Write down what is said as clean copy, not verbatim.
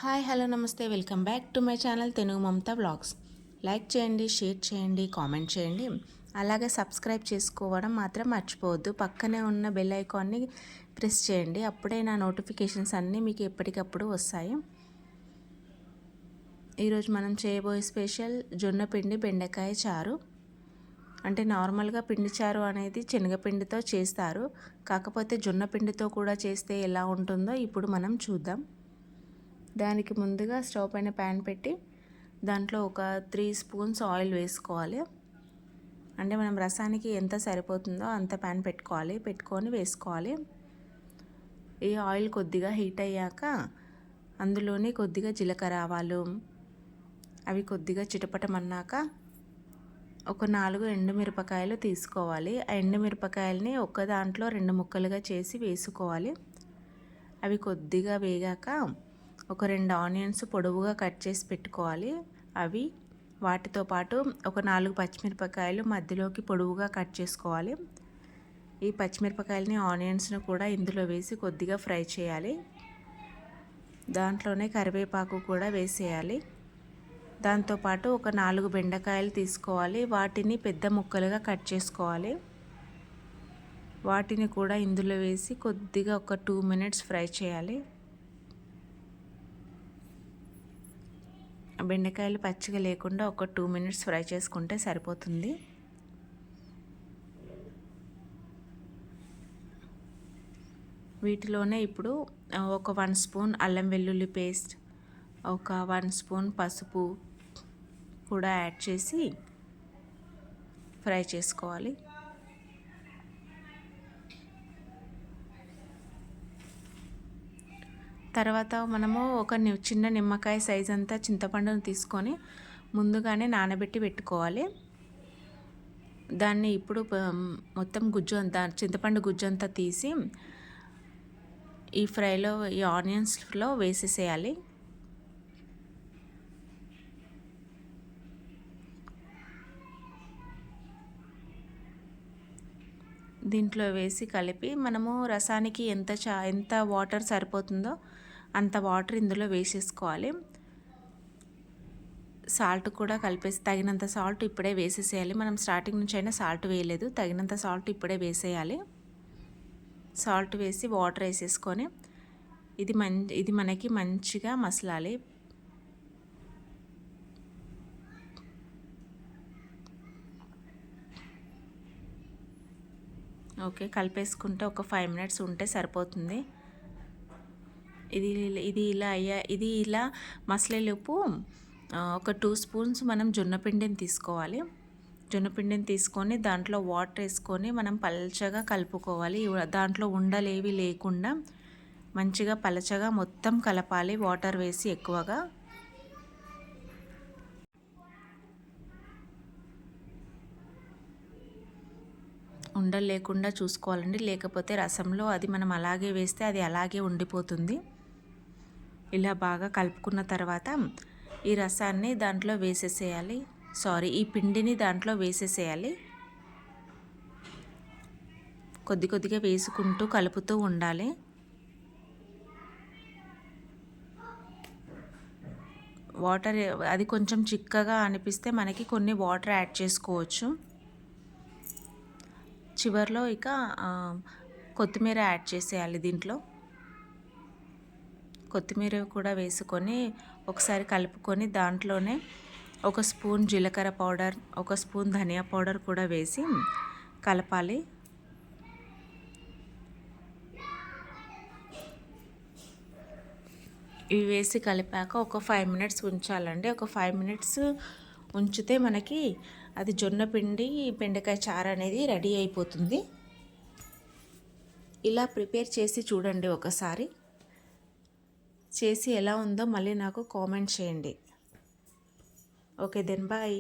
Hi hello నమస్తే welcome back to my channel Tenugu Mamata blogs. Like చేయండి, share చేయండి, comment చేయండి. అలాగే సబ్స్క్రైబ్ చేసుకోవడం మాత్రం మర్చిపోవద్దు. పక్కనే ఉన్న బెల్ ఐకాన్ని ప్రెస్ చేయండి. అప్పుడే నా నోటిఫికేషన్స్ అన్నీ మీకు ఎప్పటికప్పుడు వస్తాయి. ఈరోజు మనం చేయబోయే స్పెషల్ జొన్న పిండి బెండకాయ చారు. అంటే నార్మల్గా పిండి చారు అనేది శనగపిండితో చేస్తారు. కాకపోతే జొన్న పిండితో కూడా చేస్తే ఎలా ఉంటుందో ఇప్పుడు మనం చూద్దాం. దానికి ముందుగా స్టవ్ పైన ప్యాన్ పెట్టి దాంట్లో ఒక 3 స్పూన్స్ ఆయిల్ వేసుకోవాలి. అంటే మనం రసానికి ఎంత సరిపోతుందో అంత ప్యాన్ పెట్టుకొని వేసుకోవాలి. ఈ ఆయిల్ కొద్దిగా హీట్ అయ్యాక అందులోని కొద్దిగా జీలకర్ర ఆవాలు అవి కొద్దిగా చిటపటమన్నాక ఒక 4 ఎండుమిరపకాయలు తీసుకోవాలి. ఆ ఎండుమిరపకాయలని ఒక దాంట్లో 2 ముక్కలుగా చేసి వేసుకోవాలి. అవి కొద్దిగా వేగాక ఒక 2 ఆనియన్స్ పొడవుగా కట్ చేసి పెట్టుకోవాలి. వాటితో పాటు ఒక 4 పచ్చిమిరపకాయలు మధ్యలోకి పొడవుగా కట్ చేసుకోవాలి. ఈ పచ్చిమిరపకాయలని ఆనియన్స్ను కూడా ఇందులో వేసి కొద్దిగా ఫ్రై చేయాలి. దాంట్లోనే కరివేపాకు కూడా వేసేయాలి. దాంతోపాటు ఒక 4 బెండకాయలు తీసుకోవాలి. వాటిని పెద్ద ముక్కలుగా కట్ చేసుకోవాలి. వాటిని కూడా ఇందులో వేసి కొద్దిగా ఒక 2 మినిట్స్ ఫ్రై చేయాలి. బెండకాయలు పచ్చిగా లేకుండా ఒక 2 మినిట్స్ ఫ్రై చేసుకుంటే సరిపోతుంది. వీటిలోనే ఇప్పుడు ఒక 1 స్పూన్ అల్లం వెల్లుల్లి పేస్ట్, ఒక 1 స్పూన్ పసుపు కూడా యాడ్ చేసి ఫ్రై చేసుకోవాలి. తర్వాత మనము ఒక చిన్న నిమ్మకాయ సైజ్ అంతా చింతపండును తీసుకొని ముందుగానే నానబెట్టి పెట్టుకోవాలి. దాన్ని ఇప్పుడు మొత్తం చింతపండు గుజ్జు అంతా తీసి ఈ ఆనియన్స్లో వేసేసేయాలి. దీంట్లో వేసి కలిపి మనము రసానికి ఎంత వాటర్ సరిపోతుందో అంత వాటర్ ఇందులో వేసేసుకోవాలి. సాల్ట్ కూడా కలిపేసి తగినంత సాల్ట్ ఇప్పుడే వేసేసేయాలి. మనం స్టార్టింగ్ నుంచి అయినా సాల్ట్ వేయలేదు, తగినంత సాల్ట్ ఇప్పుడే వేసేయాలి. సాల్ట్ వేసి వాటర్ వేసేసుకొని ఇది మనకి మంచిగా మసలాలి. ఓకే, కలిపేసుకుంటే ఒక 5 మినిట్స్ ఉంటే సరిపోతుంది. ఇది ఇలా మసలేలోపు ఒక 2 స్పూన్స్ మనం జొన్నపిండిని తీసుకోవాలి. జొన్నపిండిని తీసుకొని దాంట్లో వాటర్ వేసుకొని మనం పల్చగా కలుపుకోవాలి. దాంట్లో ఉండలేవి లేకుండా మంచిగా పలచగా మొత్తం కలపాలి, వాటర్ వేసి ఎక్కువగా. ఉండలు లేకుండా చూసుకోవాలండి, లేకపోతే రసంలో అది మనం అలాగే వేస్తే అది అలాగే ఉండిపోతుంది. ఇలా బాగా కలుపుకున్న తర్వాత ఈ రసాన్ని దాంట్లో వేసేసేయాలి. ఈ పిండిని దాంట్లో వేసేసేయాలి. కొద్దిగా వేసుకుంటూ కలుపుతూ ఉండాలి. వాటర్ అది కొంచెం చిక్కగా అనిపిస్తే మనకి కొన్ని వాటర్ యాడ్ చేసుకోవచ్చు. చివరిలో ఇక కొత్తిమీర యాడ్ చేసేయాలి. దీంట్లో కొత్తిమీర కూడా వేసుకొని ఒకసారి కలుపుకొని దాంట్లోనే ఒక స్పూన్ జీలకర్ర పౌడర్, ఒక స్పూన్ ధనియా పౌడర్ కూడా వేసి కలపాలి. ఇవి వేసి కలిపాక ఒక 5 మినిట్స్ ఉంచాలండి. ఒక 5 మినిట్స్ ఉంచితే మనకి అది జొన్న పిండి బెండకాయ చారు అనేది రెడీ అయిపోతుంది. ఇలా ప్రిపేర్ చేసి చూడండి ఒకసారి. చేసి ఎలా ఉందో మళ్ళీ నాకు కామెంట్ చేయండి. Okay then bye.